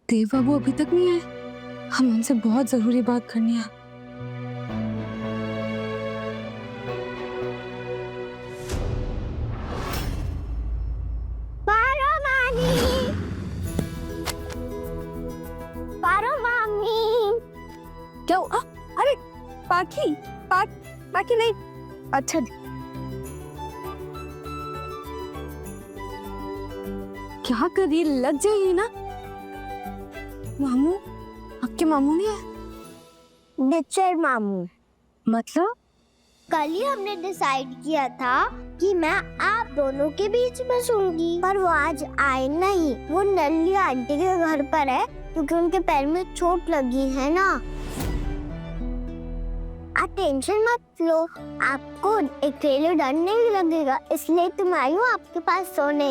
देव बाबू अभी तक नहीं आए। हम उनसे बहुत जरूरी बात करनी है। पारो मामी, पारो मामी। क्या हुआ? अरे पाखी, पाखी नहीं। अच्छा क्या कर रही है? लग जाइए ना। मामू, आपके मामू नहीं है? बिचर मामू। मतलब? कल ही हमने डिसाइड किया था कि मैं आप दोनों के बीच में सोऊंगी, पर वो आज आए नहीं। वो नल्ली आंटी के घर पर है क्योंकि उनके पैर में चोट लगी है ना। आप टेंशन मत लो, आपको अकेले डर नहीं लगेगा, इसलिए तुम आई हो आपके पास सोने।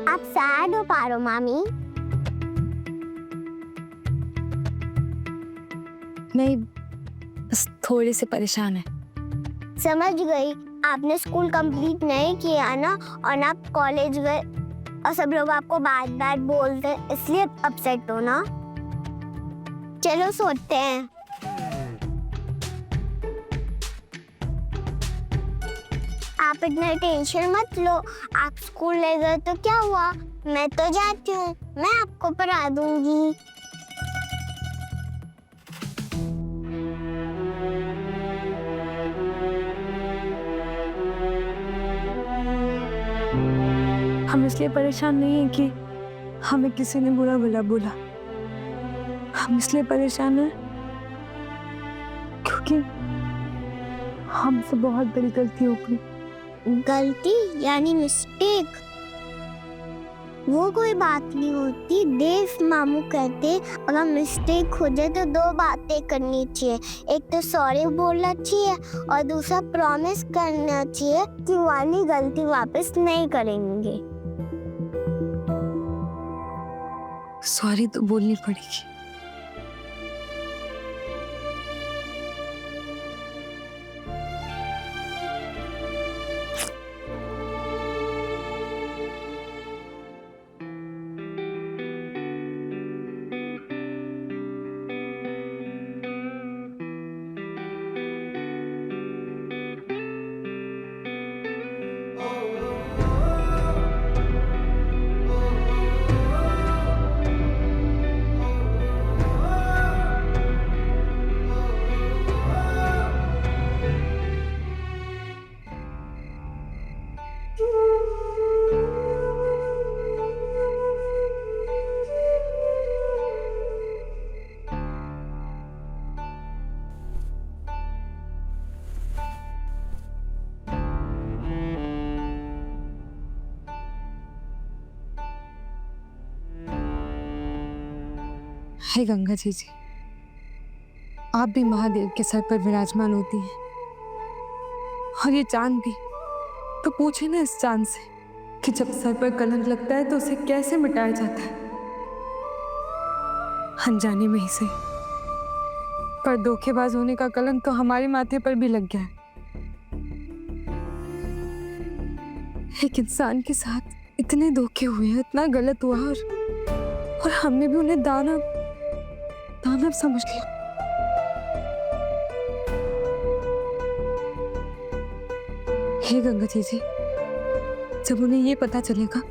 आप सैड हो पारो मामी? नहीं, बस थोड़ी सी परेशान है। समझ गई, आपने स्कूल कंप्लीट नहीं किया ना, और आप कॉलेज गए और सब लोग आपको बात बात बोलते, इसलिए अपसेट हो ना। चलो सोते हैं। आप इतना टेंशन मत लो, आप स्कूल ले गए तो क्या हुआ, मैं तो जाती हूँ, मैं आपको पढ़ा दूंगी। हम इसलिए परेशान नहीं है कि हमें किसी ने बुरा भला बोला। हम इसलिए परेशान हैं क्योंकि हमसे बहुत बड़ी गलती हो गई। गलती यानी मिस्टेक? वो कोई बात नहीं होती। देव मामू कहते अगर मिस्टेक हो जाए तो दो बातें करनी चाहिए, एक तो सॉरी बोलना चाहिए और दूसरा प्रॉमिस करना चाहिए कि वाली गलती वापस नहीं करेंगे। सॉरी तो बोलनी पड़ेगी। हे गंगा जी, आप भी महादेव के सर पर विराजमान होती हैं, और ये चांद भी। तो पूछे ना इस चांद से कि जब सर पर कलंक लगता है तो उसे कैसे मिटाया जाता है। अनजाने में ही सही, पर धोखेबाज होने का कलंक तो हमारे माथे पर भी लग गया है। एक इंसान के साथ इतने धोखे हुए हैं, इतना गलत हुआ, और हमने भी उन्हें दानव समझ लिया। हे गंगा जी, जब उन्हें ये पता चलेगा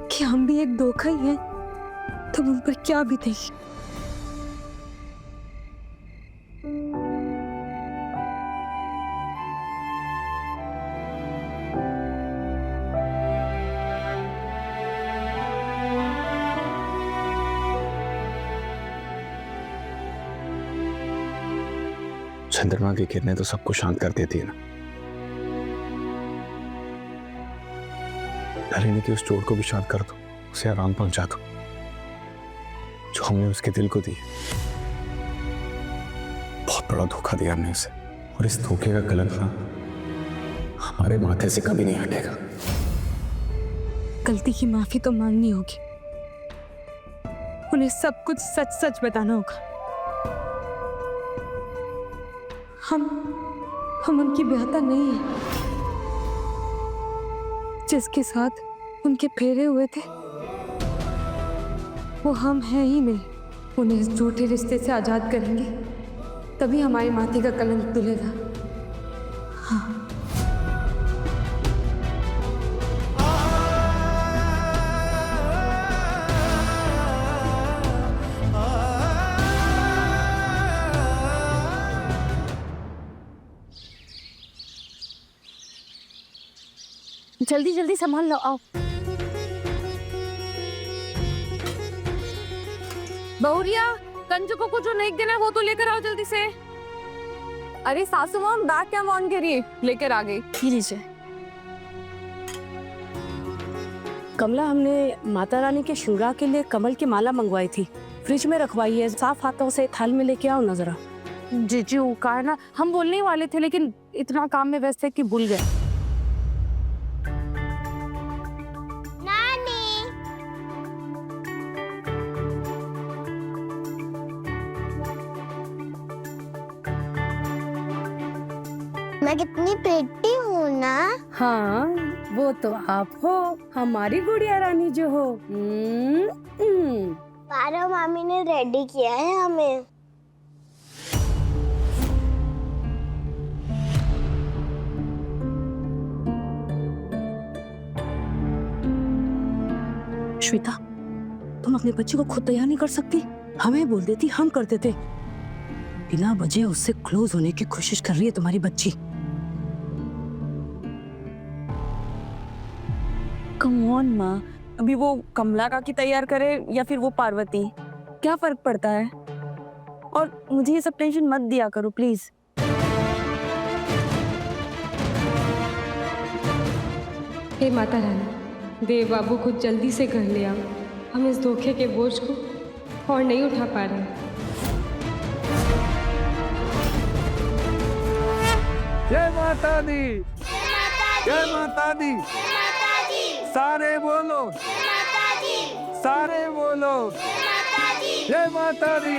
कि हम भी एक धोखा ही हैं, तब उन पर क्या बीतेगी। चंद्रमा की किरणें तो सबको शांत कर देती है ना। नलिनी की उस चोट को भी शांत कर दो, उसे आराम पहुंचा दो जो हमने उसके दिल को दी। बहुत बड़ा धोखा दिया हमने उसे, और इस धोखे का कलंक ना हमारे माथे से कभी नहीं हटेगा। गलती की माफी तो मांगनी होगी, उन्हें सब कुछ सच सच बताना होगा। हम उनकी बेहतर नहीं है जिसके साथ उनके फेरे हुए थे, वो हम हैं ही नहीं। उन्हें इस झूठे रिश्ते से आजाद करेंगे, तभी हमारी माथे का कलंक धुलेगा। हाँ। जल्दी जल्दी सामान लो, आओ। बहुरिया, कंजकों को जो नहीं देना है वो तो लेकर आओ जल्दी से। अरे सासू माँ, बैग क्या ऑन करिए, लेकर आ गई। ये लीजिए। कमला, हमने माता रानी के श्रृंगार के लिए कमल की माला मंगवाई थी, फ्रिज में रखवाई है। साफ हाथों से थाल में लेके आओ ना जरा। जीजू कहा ना, हम बोलने ही वाले थे लेकिन इतना काम में व्यस्त है कि भूल गए। मैं कितनी प्रिटी हूँ ना। हाँ, वो तो आप हो, हमारी गुड़िया रानी जो हो। पारो मामी ने रेडी किया है हमें। श्वेता, तुम अपने बच्चे को खुद तैयार नहीं कर सकती? हमें बोल देती, हम कर देते। बिना वजह उससे क्लोज होने की कोशिश कर रही है तुम्हारी बच्ची। कम ऑन माँ, अभी वो कमला काकी तैयार करे या फिर वो पार्वती, क्या फर्क पड़ता है? और मुझे ये सब टेंशन मत दिया करो प्लीज। हे माता रानी, देव बाबू को जल्दी से घर ले आओ। हम इस धोखे के बोझ को और नहीं उठा पा रहे। जय माता दी, जय माता दी, सारे बोलो, सारे बोलो, जय माता दी।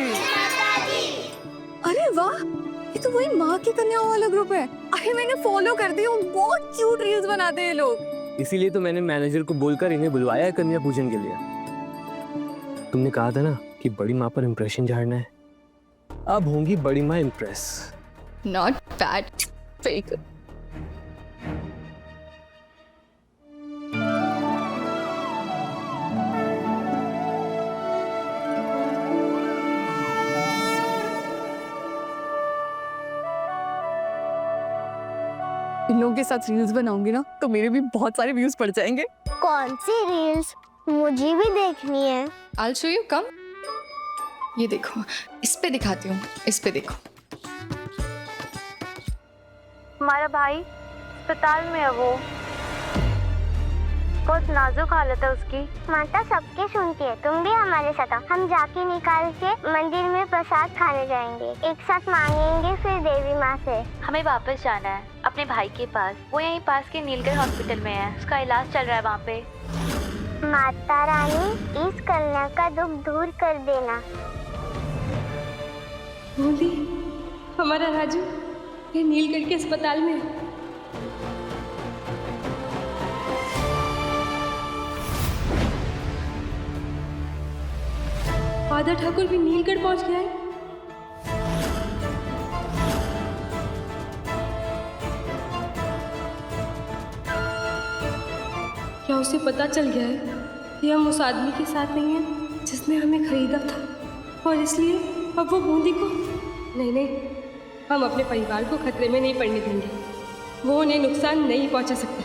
अरे वाह, ये तो वही माँ की कन्याओं वाला ग्रुप है। अरे मैंने फॉलो कर दिया, बहुत क्यूट रील्स बनाते हैं ये लोग। इसीलिए तो मैंने मैनेजर को बोलकर इन्हें बुलवाया है कन्या पूजन के लिए। तुमने कहा था ना कि बड़ी माँ पर इम्प्रेशन झाड़ना है, अब होंगी बड़ी माँ impress. Not bad. Very good. इन लोगों के साथ रील्स बनाऊंगी ना तो मेरे भी बहुत सारे व्यूज पड़ जाएंगे। कौन सी रील्स? मुझे भी देखनी है। I'll show you. Come. ये देखो, इस पे दिखाती हूँ, इस पे देखो। हमारा भाई अस्पताल में है, वो बहुत नाजुक हालत है उसकी। माता सबकी सुनती है, तुम भी हमारे साथ आओ। हम जाके निकाल के मंदिर में प्रसाद खाने जाएंगे, एक साथ मांगेंगे फिर देवी माँ से। हमें वापस जाना है अपने भाई के पास, वो यहीं पास के नीलगढ़ हॉस्पिटल में है, उसका इलाज चल रहा है वहाँ पे। माता रानी, इस कन्या का दुख दूर कर देना। बोली, हमारा राजू ये नीलगढ़ के अस्पताल में है। फादर ठाकुर भी नीलगढ़ पहुंच गया है। क्या उसे पता चल गया है कि हम उस आदमी के साथ नहीं हैं जिसने हमें खरीदा था, और इसलिए अब वो बूंदी को नहीं, हम अपने परिवार को खतरे में नहीं पड़ने देंगे। वो उन्हें नुकसान नहीं पहुंचा सकता।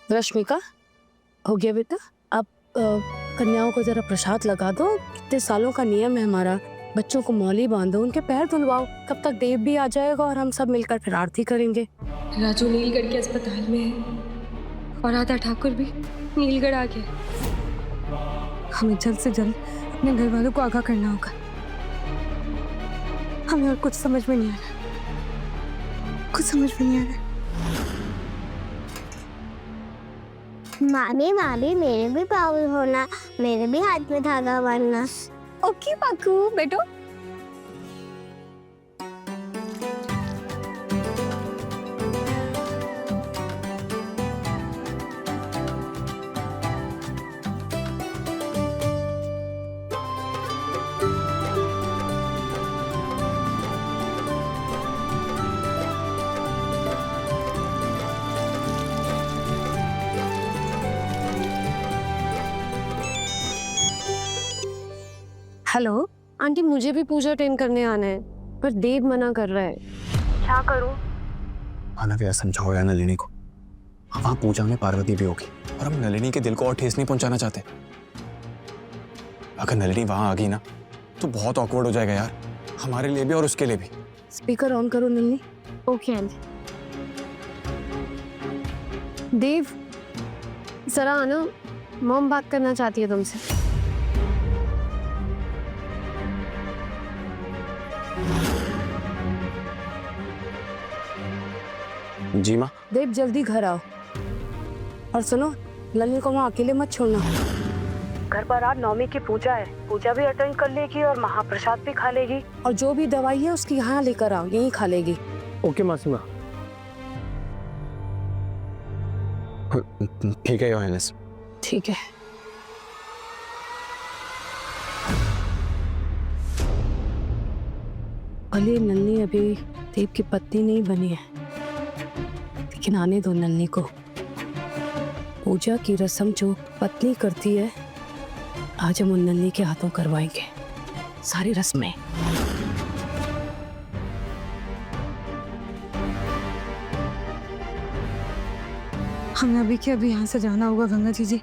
रश्मिका, हो गया बेटा? अब कन्याओं को जरा प्रसाद लगा दो। कितने सालों का नियम है हमारा। बच्चों को मौली बांधो, उनके पैर धुलवाओ। कब तक देव भी आ जाएगा और हम सब मिलकर फिर आरती करेंगे। राजू नीलगढ़ के अस्पताल में है और राधा ठाकुर भी नीलगढ़ आ गया। हमें जल्द से जल्द अपने घर वालों को आगाह करना होगा। हमें और कुछ समझ में नहीं आ रहा, कुछ समझ में नहीं आ रहा। मामी मेरे भी पागल होना, मेरे भी हाथ में धागा बांधना। ओके पाकू, बैठो। हेलो आंटी, मुझे भी पूजा अटेंड करने आना है, पर देव मना कर रहा है। क्या करूं? मानव यार समझाओ यार नलिनी को, वहां पूजा में पार्वती भी होगी और हम नलिनी के दिल को और ठेस नहीं पहुंचाना चाहते। अगर नलिनी वहां आ गई ना तो बहुत ऑकवर्ड हो जाएगा यार, हमारे लिए भी और उसके लिए भी। स्पीकर ऑन करो नलिनी। Okay aunty. देव जरा आना, मॉम बात करना चाहती है तुमसे। जी माँ। देव जल्दी घर आओ, और सुनो ललित को वहाँ अकेले मत छोड़ना। घर पर आज नवमी की पूजा है, पूजा भी अटेंड कर लेगी और महाप्रसाद भी खा लेगी, और जो भी दवाई है उसकी यहाँ लेकर आओ, यहीं खा लेगी। ओके मासी माँ। ठीक है योर हाइनेस। ठीक है। भले नन्ही अभी देव की पत्नी नहीं बनी है, लेकिन आने दो नन्ही को। पूजा की रस्म जो पत्नी करती है, आज हम उन नन्ही के हाथों करवाएंगे सारी रस्में। हमें अभी के अभी यहाँ से जाना होगा गंगा जी।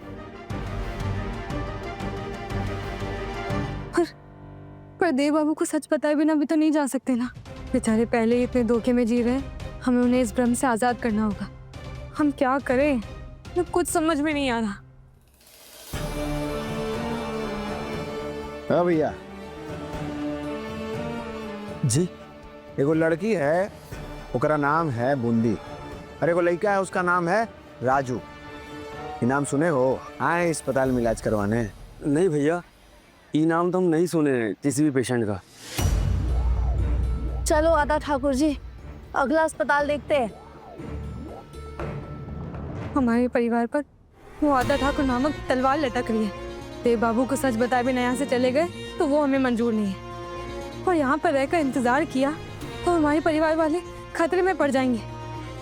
पर देव बाबू को सच बताए बिना भी तो नहीं जा सकते ना। बेचारे पहले ही इतने धोखे में जी रहे हैं, हमें उन्हें इस भ्रम से आजाद करना होगा। हम क्या करें, तो कुछ समझ में नहीं आ रहा। हाँ भैया जी। एगो लड़की है, ओकरा नाम है बूंदी, और एगो लड़का है, उसका नाम है राजू। ये नाम सुने हो? आए अस्पताल में इलाज करवाने। नहीं भैया, ये नाम तो हम नहीं सुने हैं किसी भी पेशेंट का। चलो आदा ठाकुर जी, अगला अस्पताल देखते हैं। हमारे परिवार पर वो आदा ठाकुर नामक तलवार लटक रही है। देव बाबू को सच बताए बिना यहाँ से चले गए तो वो हमें मंजूर नहीं है, और यहाँ पर रहकर इंतजार किया तो हमारे परिवार वाले खतरे में पड़ जाएंगे,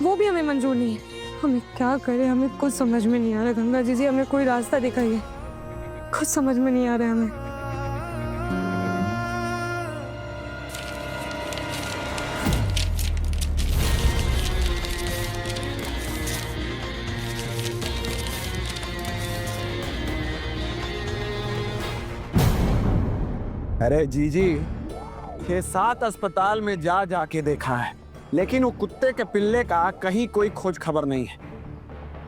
वो भी हमें मंजूर नहीं है। हमें क्या करें, हमें कुछ समझ में नहीं आ रहा। गंगा जी हमें कोई रास्ता दिखाइए, कुछ समझ में नहीं आ रहा है हमें। अरे जीजी, 6-7 अस्पताल में जा जाके देखा है, लेकिन वो कुत्ते के पिल्ले का कहीं कोई खोज खबर नहीं है।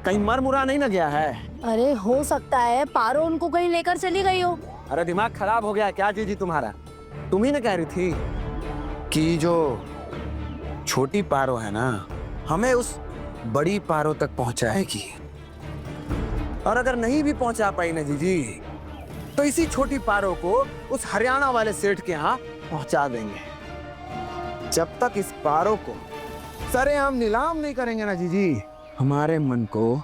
कहीं मर मुरा नहीं ना गया है? अरे हो सकता है पारो उनको कहीं लेकर चली गई हो। अरे दिमाग खराब हो गया क्या जीजी तुम्हारा? तुम ही ना कह रही थी कि जो छोटी पारो है ना, हमें उस बड़ी पारो तक पहुंचाएगी, और अगर नहीं भी पहुंचा पाई ना जीजी, तो इसी छोटी पारो को उस हरियाणा वाले सेठ के यहाँ पहुंचा देंगे। जब तक इस पारो को सरेआम नीलाम नहीं करेंगे ना जीजी, हमारे मन को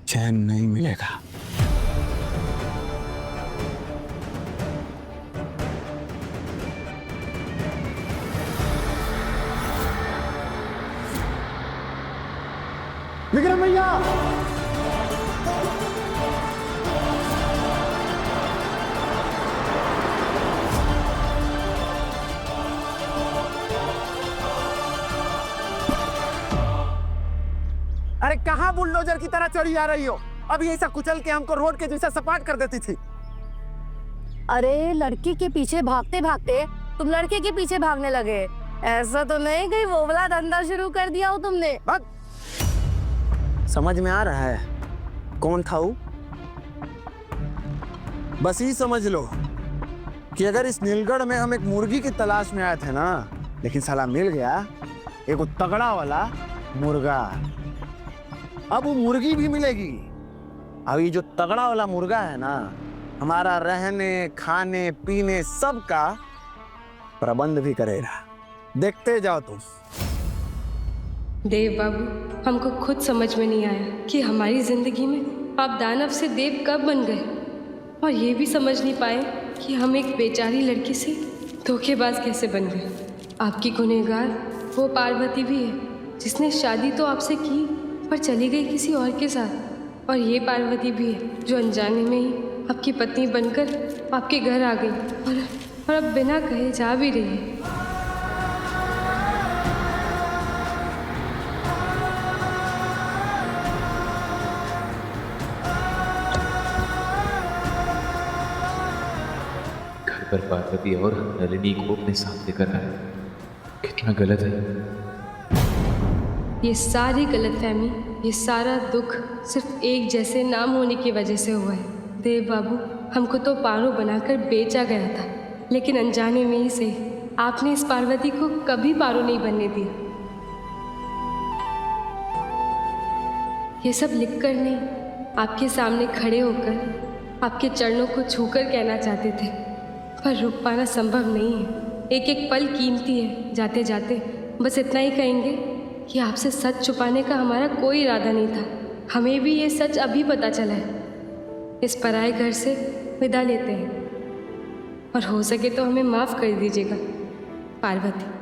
चैन नहीं मिलेगा। विक्रम भैया, अरे कहाँ बुलडोजर की तरह चढ़ी आ रही हो? अभी ऐसा कुचल के हमको रोड के जैसा सपाट कर देती थी। अरे लड़की के पीछे भागते भागते तुम लड़के के पीछे भागने लगे। ऐसा तो नहीं कहीं वो वाला धंधा शुरू कर दिया हो तुमने? समझ में आ रहा है कौन था वो? बस ही समझ लो कि अगर इस नीलगढ़ में हम एक मुर्गी की तलाश में आए थे ना, लेकिन साला मिल गया एक तगड़ा वाला मुर्गा। अब वो मुर्गी भी मिलेगी। अब ये जो तगड़ा वाला मुर्गा है ना, हमारा रहने खाने पीने सब का प्रबंध भी करेगा। देखते जाओ तुम। देव बाबू, हमको खुद समझ में नहीं आया कि हमारी जिंदगी में आप दानव से देव कब बन गए, और ये भी समझ नहीं पाए कि हम एक बेचारी लड़की से धोखेबाज कैसे बन गए। आपकी गुनहगार वो पार्वती भी है, जिसने शादी तो आपसे की पर चली गई किसी और के साथ, और ये पार्वती भी है जो अनजाने में ही आपकी पत्नी बनकर आपके घर आ गई और अब बिना कहे जा भी रही है। घर पर पार्वती और नलिनी को अपने साथ लेकर आए, कितना गलत है। ये सारी गलतफहमी, ये सारा दुख सिर्फ एक जैसे नाम होने की वजह से हुआ है। देव बाबू, हमको तो पारो बनाकर बेचा गया था, लेकिन अनजाने में ही से आपने इस पार्वती को कभी पारो नहीं बनने दिया। ये सब लिखकर नहीं, आपके सामने खड़े होकर आपके चरणों को छूकर कहना चाहते थे, पर रुक पाना संभव नहीं है। एक एक पल कीमती है। जाते जाते बस इतना ही कहेंगे कि आपसे सच छुपाने का हमारा कोई इरादा नहीं था। हमें भी ये सच अभी पता चला है। इस पराए घर से विदा लेते हैं और हो सके तो हमें माफ़ कर दीजिएगा। पार्वती।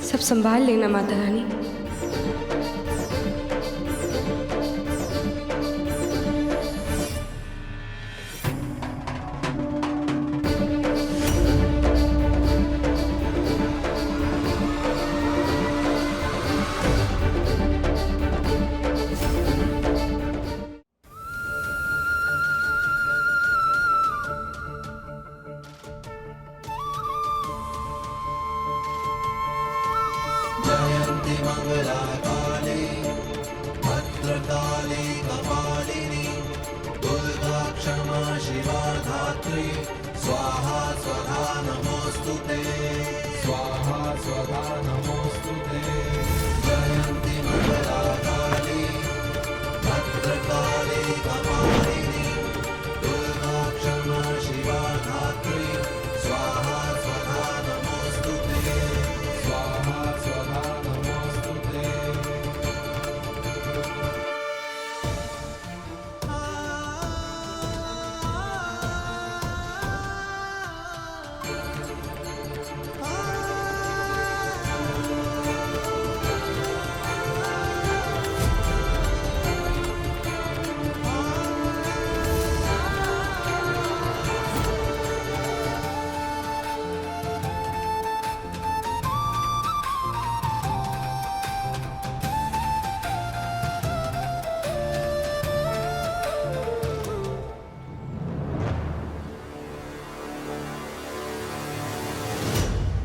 सब संभाल लेना माता रानी।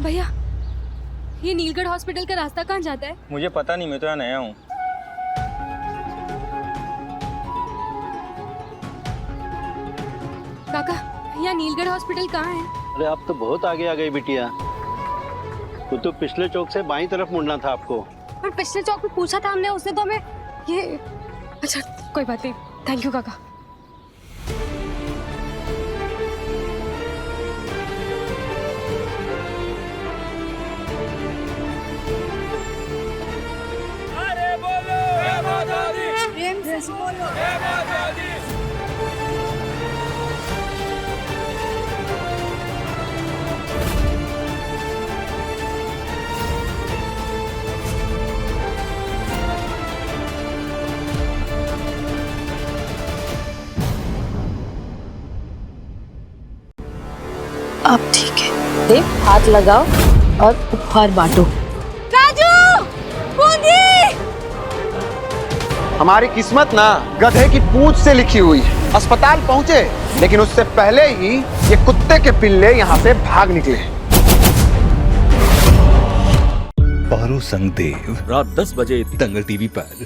भैया, ये नीलगढ़ हॉस्पिटल का रास्ता कहाँ जाता है? मुझे पता नहीं, मैं तो यहाँ नया हूँ। काका, यहाँ नीलगढ़ हॉस्पिटल कहाँ है? अरे आप तो बहुत आगे आ गई बिटिया। तो पिछले चौक से बाईं तरफ मुड़ना था आपको। पर पिछले चौक में पूछा था हमने, उसने तो हमें ये। अच्छा कोई बात नहीं, थैंक यू काका। अब ठीक है, देख हाथ लगाओ और उपहार बांटो। राजू, बूंदी। हमारी किस्मत ना गधे की पूंछ से लिखी हुई है। अस्पताल पहुंचे, लेकिन उससे पहले ही ये कुत्ते के पिल्ले यहाँ से भाग निकले। पारो संग देव रात 10 बजे दंगल टीवी पर।